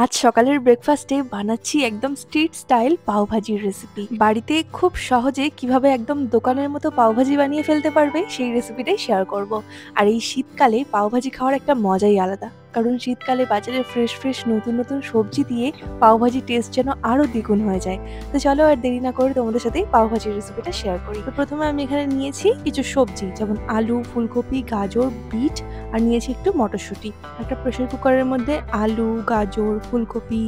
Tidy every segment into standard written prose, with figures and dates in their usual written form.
আজ সকালের ব্রেকফাস্টে বানাচ্ছি একদম স্ট্রিট স্টাইল পাওভাজির রেসিপি। বাড়িতে খুব সহজে কিভাবে একদম দোকানের মতো পাওভাজি বানিয়ে ফেলতে পারবে সেই রেসিপিটাই শেয়ার করব। আর এই শীতকালে পাওভাজি খাওয়ার একটা মজাই আলাদা, কারণ শীতকালে বাজারে ফ্রেশ ফ্রেশ নতুন নতুন সবজি দিয়ে পাওভাজি টেস্ট যেন আরো দ্বিগুণ হয়ে যায়। তো চলো আর দেরি না করে তোমাদের সাথে পাওভাজির রেসিপিটা শেয়ার করি। তো প্রথমে আমি এখানে নিয়েছি কিছু সবজি, যেমন আলু, ফুলকপি, গাজর, বিট, আর নিয়েছি একটু মটরশুঁটি। একটা প্রেসার কুকারের মধ্যে আলু, গাজর, ফুলকপি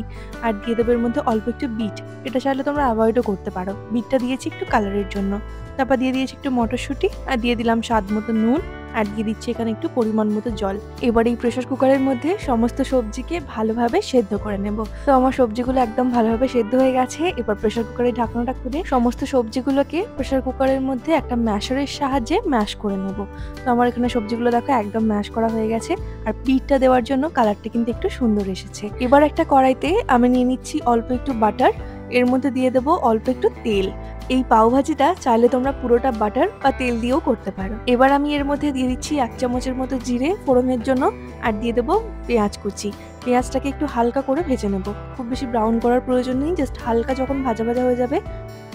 আর দিয়ে দেবো এর মধ্যে অল্প একটু বিট। এটা চাইলে তোমরা অ্যাভয়েডও করতে পারো। বিটটা দিয়েছি একটু কালারের জন্য। তারপর দিয়ে দিয়েছি একটু মটরশুঁটি আর দিয়ে দিলাম স্বাদ মতো নুন আর দিয়ে দিচ্ছি এখানে একটু পরিমাণ মতো জল। এবার এই প্রেসার কুকারের মধ্যে সমস্ত সবজিকে ভালোভাবে সেদ্ধ করে নেব। তো আমার সবজিগুলো একদম ভালোভাবে সেদ্ধ হয়ে গেছে। এবার প্রেসার কুকারের ঢাকনাটা খুলে সমস্ত সবজিগুলোকে প্রেসার কুকারের মধ্যে একটা ম্যাশারের সাহায্যে ম্যাশ করে নেব। তো আমার এখানে সবজিগুলো দেখো একদম ম্যাশ করা হয়ে গেছে। আর বিটটা দেওয়ার জন্য কালারটা কিন্তু একটু সুন্দর এসেছে। এবার একটা কড়াইতে আমি নিয়ে নিচ্ছি অল্প একটু বাটার। এর মধ্যে দিয়ে দেবো অল্প একটু তেল। এই পাওভাজিটা চাইলে তোমরা পুরোটা বাটার বা তেল দিয়েও করতে পারো। এবার আমি এর মধ্যে দিয়ে দিচ্ছি 1 চামচের মতো জিরে ফোড়নের জন্য আর দিয়ে দেবো পেঁয়াজ কুচি। পেঁয়াজটাকে একটু হালকা করে ভেজে নেব, খুব বেশি ব্রাউন করার প্রয়োজন নেই। জাস্ট হালকা যখন ভাজা ভাজা হয়ে যাবে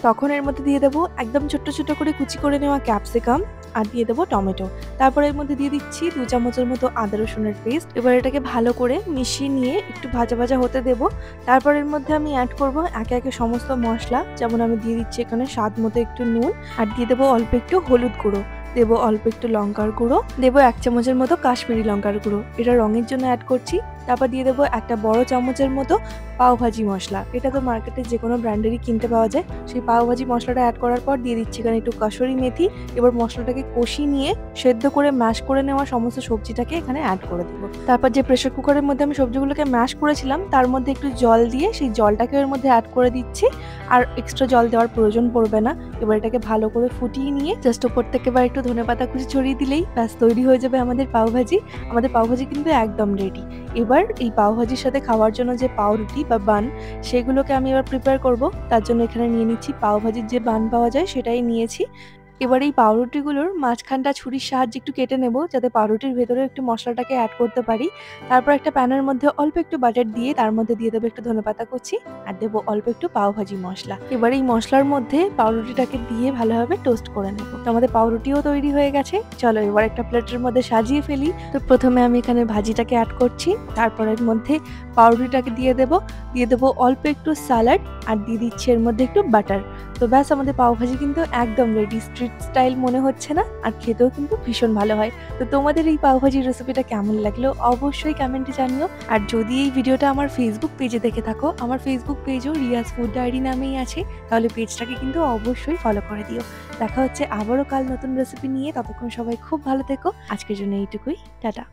তখন এর মধ্যে দিয়ে দেবো একদম ছোট্ট ছোট্ট করে কুচি করে নেওয়া ক্যাপসিকাম আর দিয়ে দেবো টমেটো। তারপর এর মধ্যে দিয়ে দিচ্ছি 2 চামচের মতো আদা রসুনের পেস্ট। এবার এটাকে ভালো করে মিশিয়ে নিয়ে একটু ভাজা ভাজা হতে দেব। তারপর এর মধ্যে আমি অ্যাড করব একে একে সমস্ত মশলা, যেমন আমি দিয়ে দিচ্ছি এখানে স্বাদ মতো একটু নুন আর দিয়ে দেবো অল্প একটু হলুদ গুঁড়ো, দেবো অল্প একটু লঙ্কার গুঁড়ো, দেবো 1 চামচের মতো কাশ্মীরি লঙ্কার গুঁড়ো, এটা রঙের জন্য অ্যাড করছি। তারপর দিয়ে দেবো একটা বড় চামচের মতো পাওভাজি মশলা। এটা তো মার্কেটে যে কোনো ব্র্যান্ডেরই কিনতে পাওয়া যায়। সেই পাওভাজি মশলাটা অ্যাড করার পর দিয়ে দিচ্ছি এখানে একটু কাসুরি মেথি। এবার মশলাটাকে কষিয়ে নিয়ে সেদ্ধ করে ম্যাশ করে নেওয়া সমস্ত সবজিটাকে এখানে অ্যাড করে দেবো। তারপর যে প্রেসার কুকারের মধ্যে আমি সবজিগুলোকে ম্যাশ করেছিলাম তার মধ্যে একটু জল দিয়ে সেই জলটাকে এর মধ্যে অ্যাড করে দিচ্ছি। আর এক্সট্রা জল দেওয়ার প্রয়োজন পড়বে না। এবার এটাকে ভালো করে ফুটিয়ে নিয়ে জাস্ট উপর থেকে এবার একটু ধনেপাতা কুচি ছড়িয়ে দিলেই ব্যাস তৈরি হয়ে যাবে আমাদের পাওভাজি। আমাদের পাওভাজি কিন্তু একদম রেডি। এবার এই পাওভাজির সাথে খাওয়ার জন্য যে পাউরুটি বা বান, সেগুলোকে আমি এবার প্রিপেয়ার করব। তার জন্য এখানে নিয়ে নিচ্ছি পাওভাজির যে বান পাওয়া যায় সেটাই নিয়েছি। এবার এই পাউরুটিগুলোর মাঝখানটা ছুরির সাহায্যে একটু কেটে নেব, যাতে পাউরুটির ভেতরে একটু মশলাটাকে অ্যাড করতে পারি। তারপর একটা প্যানের মধ্যে অল্প একটু বাটার দিয়ে তার মধ্যে দিয়ে দেবো একটু ধনেপাতা কুচি আর দেবো অল্প একটু পাওভাজি মশলা। এবার এই মশলার মধ্যে পাউরুটিটাকে দিয়ে ভালোভাবে টোস্ট করে নেব। তো আমাদের পাউরুটিও তৈরি হয়ে গেছে। চলো এবার একটা প্লেটের মধ্যে সাজিয়ে ফেলি। তো প্রথমে আমি এখানে ভাজিটাকে অ্যাড করছি, তারপর এর মধ্যে পাউরুটিটাকে দিয়ে দেবো অল্প একটু স্যালাড আর দিয়ে দিচ্ছি এর মধ্যে একটু বাটার। তো ব্যাস আমাদের পাওভাজি কিন্তু একদম রেডি। স্ট্রিট স্টাইল মনে হচ্ছে না, আর খেতেও কিন্তু ভীষণ ভালো হয়। তো তোমাদের এই পাওভাজির রেসিপিটা কেমন লাগলো অবশ্যই কমেন্টে জানিও। আর যদি এই ভিডিওটা আমার ফেসবুক পেজে দেখে থাকো, আমার ফেসবুক পেজও রিয়াজ ফুড ডায়েরি নামেই আছে, তাহলে পেজটাকে কিন্তু অবশ্যই ফলো করে দিও। দেখা হচ্ছে আবারও কাল নতুন রেসিপি নিয়ে। ততক্ষণ সবাই খুব ভালো থেকো। আজকের জন্য এইটুকুই, টাটা।